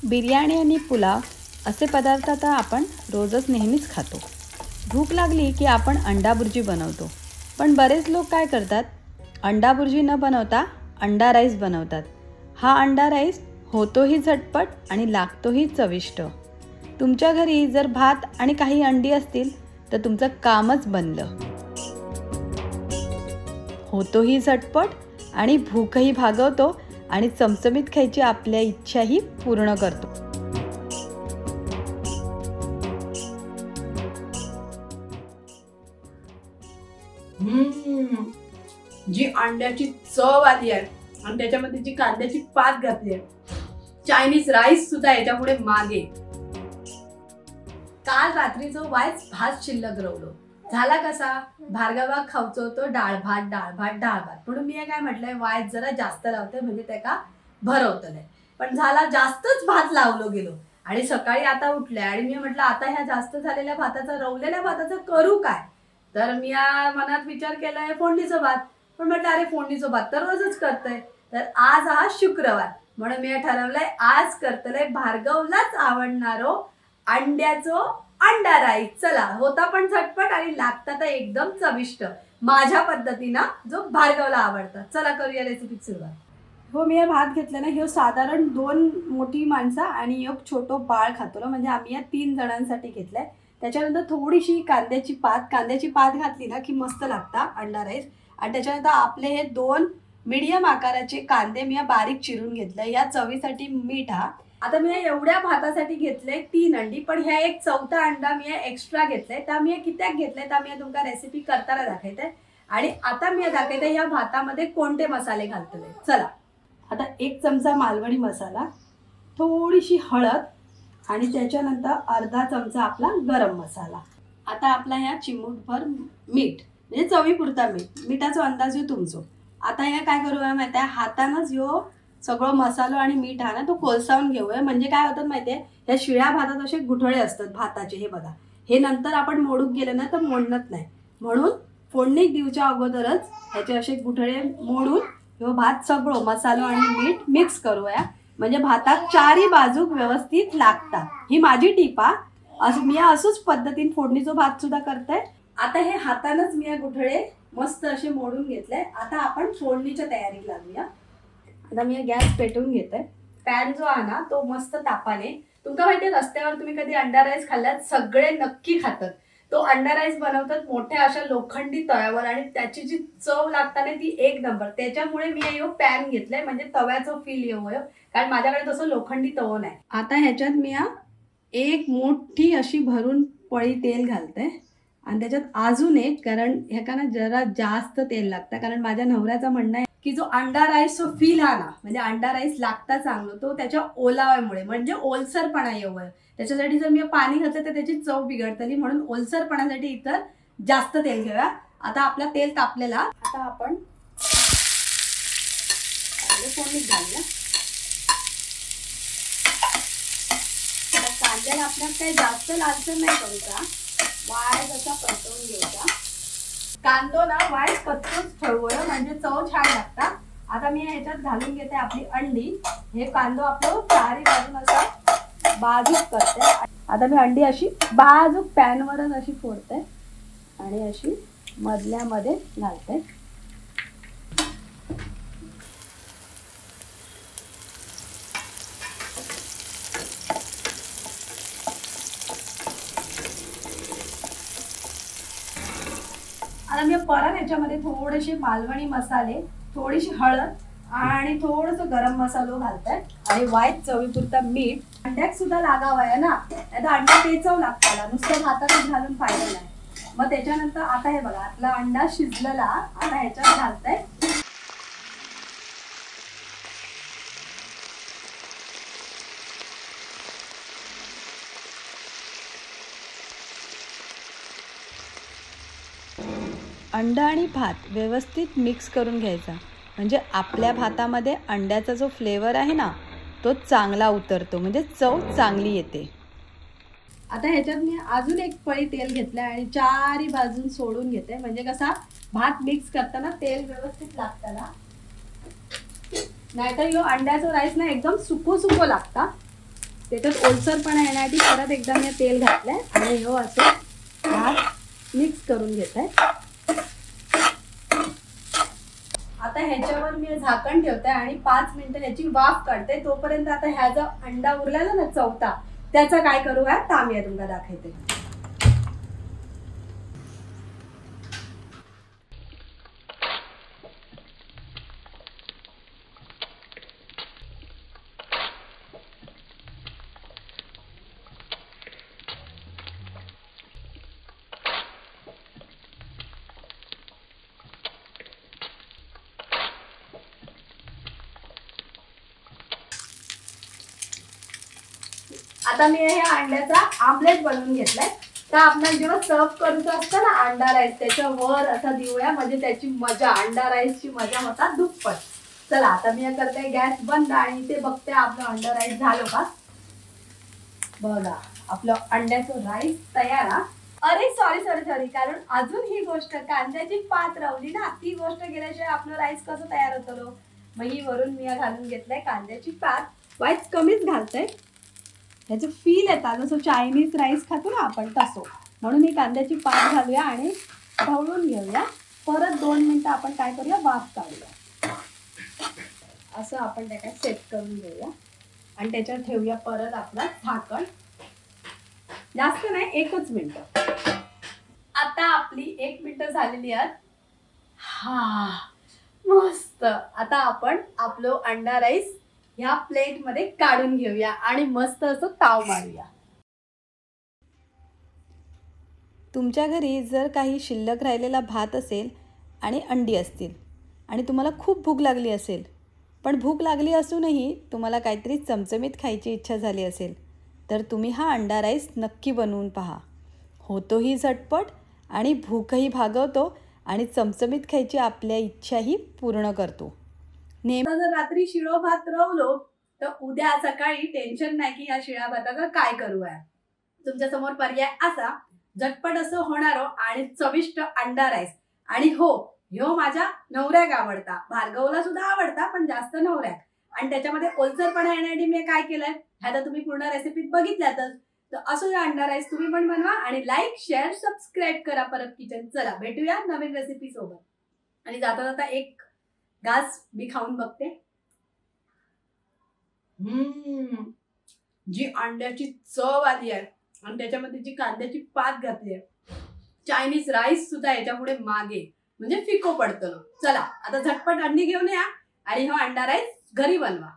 बिर्याणी आणि पुलाव असे पदार्थ आता आपण रोजच नेहमीच खातो। भूक लागली की आपण अंडा बुर्जी बनवतो, पण बरेच लोक काय करतात, अंडा बुर्जी न बनवता अंडा राईस बनवतात। हा अंडा राईस होतोही झटपट आणि लागतोही चविष्ट। तुमच्या घरी जर भात आणि काही अंडी असतील तर तुमचं कामच बनलं। होतोही झटपट आणि भूकही भागवतो आणि चमचमीत खायची आपल्या इच्छाही पूर्ण करतो। जी अंड्याची चव आली आहे आणि त्याच्यामध्ये जी कांद्याची पात घातली आहे, चायनीज राईस सुद्धा याच्यापुढे मागे। काल रात्रीचं वाईच भात शिल्लक राहिलो, झाला कसा भार्गवा खाऊचो तो डाळ भात डाळ भात डाळ भात, म्हणून मी काय म्हटलंय वाईच जरा जास्त लावते म्हणजे त्याका भरवतले। पण झाला जास्तच भात लावलो गेलो आणि सकाळी आता उठले आणि मी म्हटलं आता ह्या जास्त झालेल्या भाताचा रवलेल्या भाताचा करू काय, तर मी मनात विचार केलाय फोडणीचा भात। पण म्हटलं अरे फोडणीचा भात तर रोजच करतोय, तर आज हा शुक्रवार म्हणून मी ठरवलंय आज करतले भार्गवलाच आवडणारो अंड्याचो अंडा राईस। चला, होता पण झटपट आणि लागता तर एकदम चविष्ट माझ्या पद्धतीनं, जो भार्गवला आवडतं। चला करूया रेसिपी सुरुवात। हो, मी भात घेतला ना, हे साधारण 2 मोठी माणसं आणि एक छोटो बाळ खातो, म्हणजे आम्ही या 3 जणांसाठी घेतलंय। त्याच्यानंतर थोडीशी कांद्याची पात घातली ना की मस्त लागता अंडा राईस। आणि त्याच्यानंतर आपले हे 2 मीडियम आकाराचे कांदे मी बारीक चिरून घेतले, या चवीसाठी मीठ। आता मी एवढ्या भातासाठी घेतले 3 अंडी, पण ह्या एक चौथा अंडा मी एक्स्ट्रा घेतलाय। त्या मी कित्याक घेतले तर मी तुमका रेसिपी करताना दाखवते। आणि आता मी दाखवते या भातामध्ये कोणते मसाले घालतले। चला, आता 1 चमचा मालवणी मसाला, थोडीशी हळद आणि त्याच्यानंतर अर्धा चमचा आपला गरम मसाला। आता आपला ह्या चिमूटभर मीठ, म्हणजे चवीपुरता मीठ, मिठाचा अंदाज यो तुमचो। आता ह्या काय करूया माहिती आहे, हातानंच ह्यो सगळं मसालो आणि मीठ हा ना तो कोलसावून घेऊया। म्हणजे काय होतं माहिती आहे, ह्या शिळ्या भातात असे गुठळे असतात भाताचे, हे बघा, हे नंतर आपण मोडूक गेले ना तर मोडणत नाही, म्हणून फोडणीक दिवच्या अगोदरच ह्याचे असे गुठळे मोडून ह्यो भात सगळं मसालो आणि मीठ मिक्स करूया, म्हणजे भातात चारी बाजूक व्यवस्थित लागतात। ही माझी टीप आहे, मी असंच पद्धतीने फोडणीचा भात सुद्धा करते। आता हे हातानच मी गुठळे मस्त असे मोडून घेतले। आता आपण फोडणीच्या तयारीला लागूया। आता मी गॅस पेटवून घेते। पॅन जो आहे ना तो मस्त तापाने, तुमका माहिती रस्त्यावर तुम्ही कधी अंडा राईस खाल्ल्यात, सगळे नक्की खातात। तो अंडा राईस बनवतात मोठ्या अशा लोखंडी तव्यावर आणि त्याची जी चव लागताना ती एक नंबर। त्याच्यामुळे मी हे पॅन घेतलाय, म्हणजे तव्याचं फील येऊ, कारण माझ्याकडे तसं लोखंडी तवं नाही। आता ह्याच्यात मी एक मोठी अशी भरून पळी तेल घालते आणि त्याच्यात अजून एक, कारण ह्याका ना जरा जास्त तेल लागतं, कारण माझ्या नवऱ्याचं म्हणणं आहे की जो अंडा राईस जो फील हा ना, म्हणजे अंडा राईस लागता चांगलं तो त्याच्या ओलाव्यामुळे, म्हणजे ओलसरपणा येऊ, त्याच्यासाठी जर मी पाणी घातलं तर त्याची चव बिघडतली, म्हणून ओलसरपणासाठी इतर जास्त तेल घेऊया। आता आपला तेल तापलेला, आता आपण फोडणीत घालूया। कांद्याला आपल्याला काही जास्त लालसर नाही करूचा, वाय जसा परतवून घ्यायचा। कांदो ना वाय कच्चोच ठेवूया, म्हणजे चव छान लागता। आता मी ह्याच्यात घालून घेते आपली अंडी। हे कांदो आपलं चारी बाजून असा बाजूक करते। आता मी अंडी अशी बाजूक पॅनवरच अशी फोडते आणि अशी मधल्यामध्ये घालते। आता मी परत ह्याच्यामध्ये थोडेसे मालवणी मसाले, थोडीशी हळद आणि थोडंसं गरम मसालो घालते आणि वाईट चवीपुरता मीठ। अंड्याक सुद्धा लागावं ना, आता अंडा पेचव लागताना, नुसतं भातातच घालून फायदा नाही। मग त्याच्यानंतर आता हे बघा, आपला अंडा शिजलेला, आता ह्याच्यात घालते। अंडा आणि भात व्यवस्थित मिक्स करून घ्यायचा, म्हणजे आपल्या भातामध्ये अंड्याचा जो फ्लेवर आहे ना तो चांगला उतरतो, म्हणजे चव चांगली येते। आता ह्याच्यात मी अजून एक पळी तेल घेतलं आणि चारी बाजून सोडून घेते, म्हणजे कसा भात मिक्स करताना तेल व्यवस्थित लागताना, नाहीतर यो अंड्याचा राईस ना एकदम सुको सुको लागता। त्याच्यात ओलसरपणा येण्यासाठी परत एकदा मी तेल घातलंय आणि हो असं भात मिक्स करून घेत आहे. आता ह्याच्यावर मी झाकण ठेवते आणि 5 मिनिटं ह्याची वाफ काढते. तोपर्यंत आता ह्या जो अंडा उरलेला ना चौथा, त्याचा काय करू आहे तामिया तुमका दाखवते. आता मी हे अंड्याचा आमलेट बनवून घेतलाय. तर आपल्याला जेव्हा सर्व करूचं असतं ना अंडा राईस, त्याच्यावर असा देऊया म्हणजे त्याची मजा, अंडा राईसची मजा होता दुप्पट. चला आता मी करते गॅस बंद आणि इथे बघते आपलं अंडा राईस झालं का. बघा आपलं अंड्याचं राईस तयार. अरे सॉरी कारण अजून ही गोष्ट कांद्याची पात राहिली ना, ती गोष्ट गेल्याशिवाय आपलं राईस कसं तयार होतं. मग ही वरून मी घालून घेतलंय कांद्याची पात. वाईस कमीच घालतंय, ह्याचं फील येतात जसं चायनीज राईस खातो ना आपण तसं. म्हणून ही कांद्याची पात घालूया आणि ढवळून घेऊया. परत 2 मिनिटं आपण काय करूया वाफ काढूया. असं आपण त्याला सेट करून घेऊया आणि त्याच्यावर ठेवूया परत आपलं झाकण. जास्त नाही 1च मिनिट. आता आपली 1 मिनिटं झालेली आहेत. हा मस्त. आता आपण आपलं अंडा राईस ह्या प्लेटमध्ये काढून घेऊया आणि मस्त असं ताव मारूया. तुमच्या घरी जर काही शिल्लक राहिलेला भात असेल आणि अंडी असतील आणि तुम्हाला खूप भूक लागली असेल, पण भूक लागली असूनही तुम्हाला काहीतरी चमचमीत खायची इच्छा झाली असेल, तर तुम्ही हा अंडा राईस नक्की बनवून पहा. होतोही झटपट आणि भूकही भागवतो आणि चमचमीत खायची आपल्या इच्छाही पूर्ण करतो. जर रात्री शिळो भात राहिलो तर उद्या सकाळी टेन्शन नाही की या शिळ्या भाताचं काय करू आहे. तुमच्या समोर पर्याय असा झटपट असं होणारो आणि चविष्ट अंडा राईस. आणि हो ह्यो माझ्या नवऱ्याक आवडता, भार्गवला सुद्धा आवडता पण जास्त नवऱ्याक. आणि त्याच्यामध्ये ओलसरपणा येण्यासाठी मी काय केलंय ह्याला तुम्ही पूर्ण रेसिपीत बघितल्यातच. तर असं अंडा राईस तुम्ही पण बनवा आणि लाईक शेअर सबस्क्राईब करा परब किचन. चला भेटूया नवीन रेसिपी सोबत. आणि जाता जाता एक घास मी खाऊन बघते. जी अंड्याची चव आली आहे आणि त्याच्यामध्ये जी कांद्याची पात घातली आहे, चायनीज राईस सुद्धा याच्यापुढे मागे म्हणजे फिको पडतं. चला आता झटपट अंडी घेऊन या आणि हा अंडा राईस घरी बनवा.